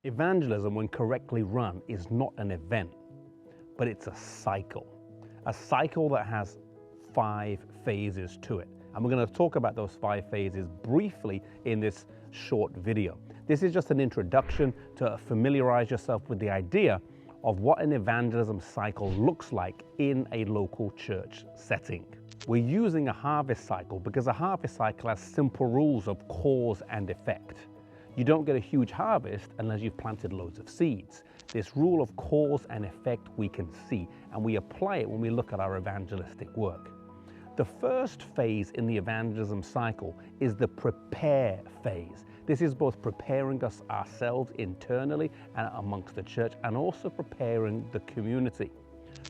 Evangelism, when correctly run, is not an event, but it's a cycle that has 5 phases to it. And we're going to talk about those 5 phases briefly in this short video. This is just an introduction to familiarize yourself with the idea of what an evangelism cycle looks like in a local church setting. We're using a harvest cycle because a harvest cycle has simple rules of cause and effect. You don't get a huge harvest unless you've planted loads of seeds. This rule of cause and effect we can see, and we apply it when we look at our evangelistic work. The first phase in the evangelism cycle is the prepare phase. This is both preparing us ourselves internally and amongst the church, and also preparing the community.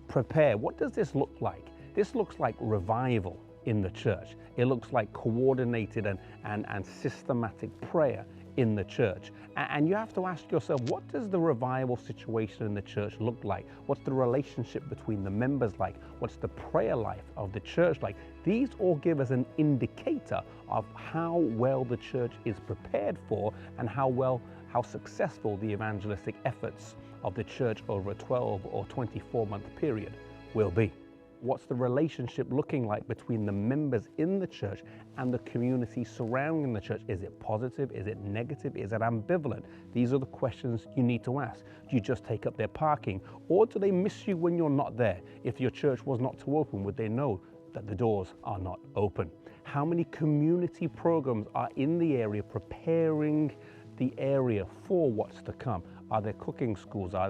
Prepare, what does this look like? This looks like revival in the church. It looks like coordinated and systematic prayer in the church. And you have to ask yourself, what does the revival situation in the church look like? What's the relationship between the members like? What's the prayer life of the church like? These all give us an indicator of how well the church is prepared for and how successful the evangelistic efforts of the church over a 12 or 24-month period will be. What's the relationship looking like between the members in the church and the community surrounding the church? Is it positive? Is it negative? Is it ambivalent? These are the questions you need to ask. Do you just take up their parking? Or do they miss you when you're not there? If your church was not to open, would they know that the doors are not open? How many community programs are in the area preparing the area for what's to come? Are there cooking schools? Are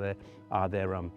there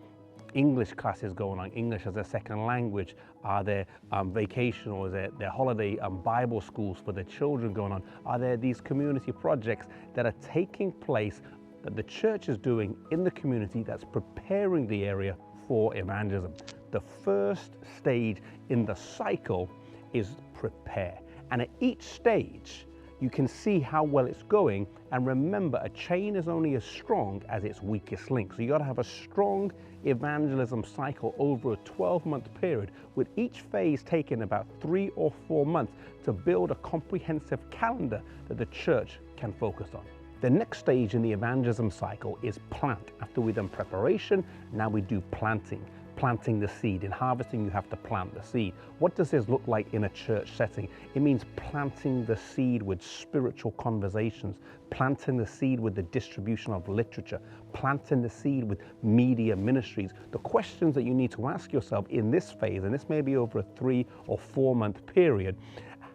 English classes going on, English as a second language? Are there vacation or is there holiday Bible schools for the children going on? Are there these community projects that are taking place that the church is doing in the community that's preparing the area for evangelism? The first stage in the cycle is prepare. And at each stage, you can see how well it's going. And remember, a chain is only as strong as its weakest link. So you got to have a strong evangelism cycle over a 12-month period, with each phase taking about 3 or 4 months to build a comprehensive calendar that the church can focus on. The next stage in the evangelism cycle is plant. After we've done preparation, now we do planting the seed. In harvesting, you have to plant the seed. What does this look like in a church setting? It means planting the seed with spiritual conversations, planting the seed with the distribution of literature, planting the seed with media ministries. The questions that you need to ask yourself in this phase, and this may be over a 3 or 4 month period,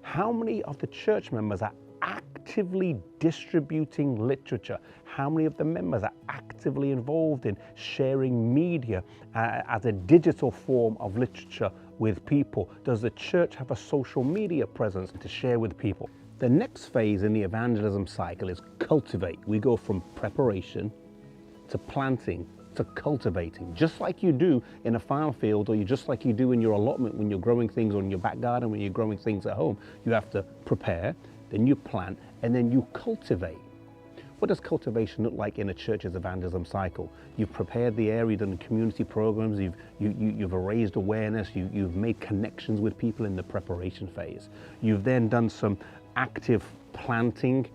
how many of the church members are actively distributing literature? How many of the members are actively involved in sharing media as a digital form of literature with people? Does the church have a social media presence to share with people? The next phase in the evangelism cycle is cultivate. We go from preparation to planting to cultivating, just like you do in a farm field, or just like you do in your allotment when you're growing things, or in your back garden when you're growing things at home. You have to prepare, then you plant, and then you cultivate. What does cultivation look like in a church's evangelism cycle? You've prepared the area, you've done community programs, you've raised awareness, you've made connections with people in the preparation phase. You've then done some active planting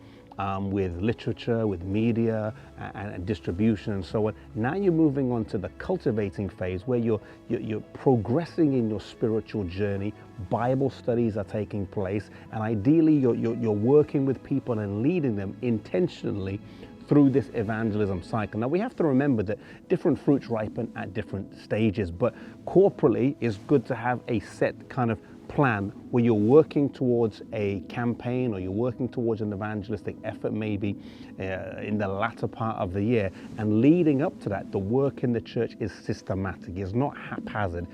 with literature, with media and distribution and so on. Now you're moving on to the cultivating phase, where you're progressing in your spiritual journey. Bible studies are taking place, and ideally you're working with people and leading them intentionally through this evangelism cycle. Now we have to remember that different fruits ripen at different stages, but corporately it's good to have a set kind of plan where you're working towards a campaign, or you're working towards an evangelistic effort maybe in the latter part of the year. And leading up to that, the work in the church is systematic. It's not haphazard.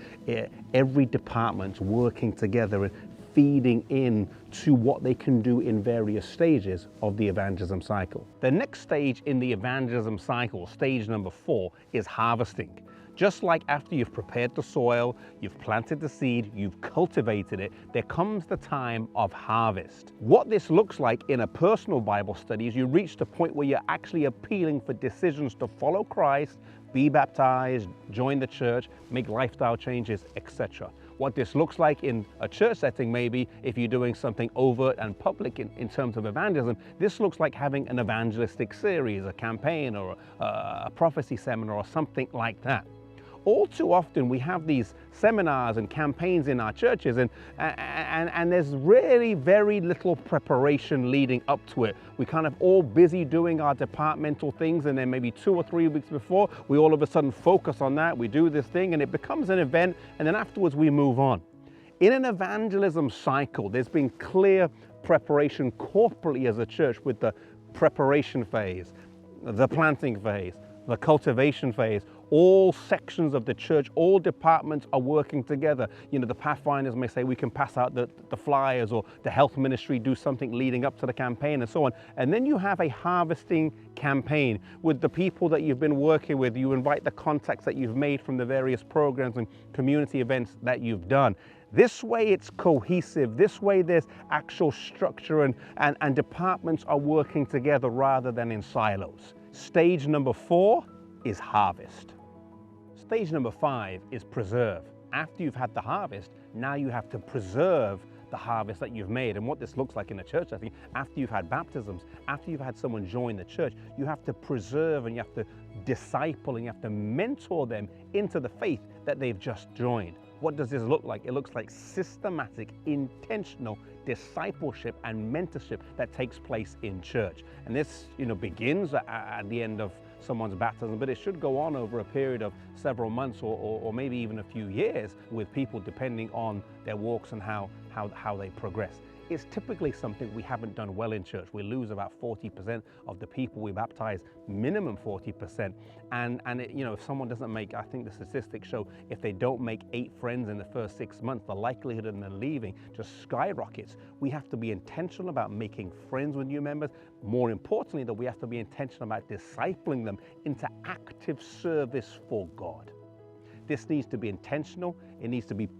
Every department's working together and feeding in to what they can do in various stages of the evangelism cycle. The next stage in the evangelism cycle, stage number 4, is harvesting. Just like after you've prepared the soil, you've planted the seed, you've cultivated it, there comes the time of harvest. What this looks like in a personal Bible study is you reach the point where you're actually appealing for decisions to follow Christ, be baptized, join the church, make lifestyle changes, etc. What this looks like in a church setting, maybe if you're doing something overt and public in terms of evangelism, this looks like having an evangelistic series, a campaign, or a prophecy seminar, or something like that. All too often we have these seminars and campaigns in our churches, and there's really very little preparation leading up to it. We kind of all busy doing our departmental things, and then maybe 2 or 3 weeks before, we all of a sudden focus on that. We do this thing and it becomes an event, and then afterwards we move on. In an evangelism cycle, there's been clear preparation corporately as a church, with the preparation phase, the planting phase, the cultivation phase. All sections of the church, all departments are working together. You know, the Pathfinders may say we can pass out the flyers, or the health ministry do something leading up to the campaign, and so on. And then you have a harvesting campaign with the people that you've been working with. You invite the contacts that you've made from the various programs and community events that you've done. This way it's cohesive. This way there's actual structure, and departments are working together rather than in silos. Stage number 4 is harvest. Stage number 5 is preserve. After you've had the harvest, now you have to preserve the harvest that you've made. And what this looks like in a church, I think, after you've had baptisms, after you've had someone join the church, you have to preserve, and you have to disciple, and you have to mentor them into the faith that they've just joined. What does this look like? It looks like systematic, intentional discipleship and mentorship that takes place in church. And this, begins at the end of someone's baptism, but it should go on over a period of several months, or maybe even a few years, with people depending on their walks and how they progress. It's typically something we haven't done well in church. We lose about 40% of the people we baptize, minimum 40%. And if someone doesn't make, I think the statistics show, if they don't make 8 friends in the first 6 months, the likelihood of them leaving just skyrockets. We have to be intentional about making friends with new members. More importantly, that we have to be intentional about discipling them into active service for God. This needs to be intentional. It needs to be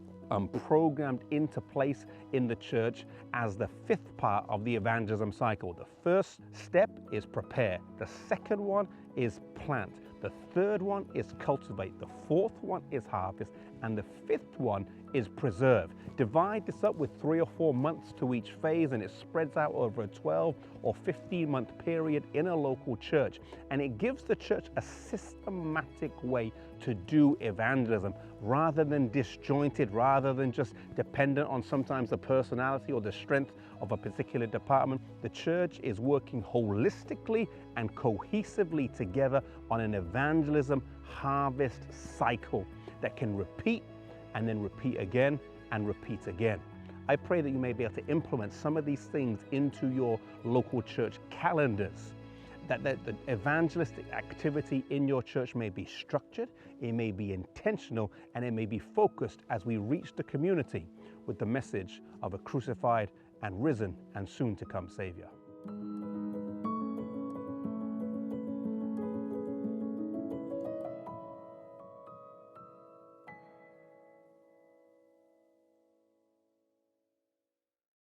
programmed into place in the church as the 5th part of the evangelism cycle. The first step is prepare. The second one is plant. The third one is cultivate. The 4th one is harvest. And the 5th one is preserve. Divide this up with 3 or 4 months to each phase, and it spreads out over a 12 or 15-month period in a local church. And it gives the church a systematic way to do evangelism, rather than disjointed, rather than just dependent on sometimes the personality or the strength of a particular department. The church is working holistically and cohesively together on an evangelism harvest cycle that can repeat, and then repeat again, and repeat again. I pray that you may be able to implement some of these things into your local church calendars, that the evangelistic activity in your church may be structured, it may be intentional, and it may be focused as we reach the community with the message of a crucified and risen and soon to come Savior.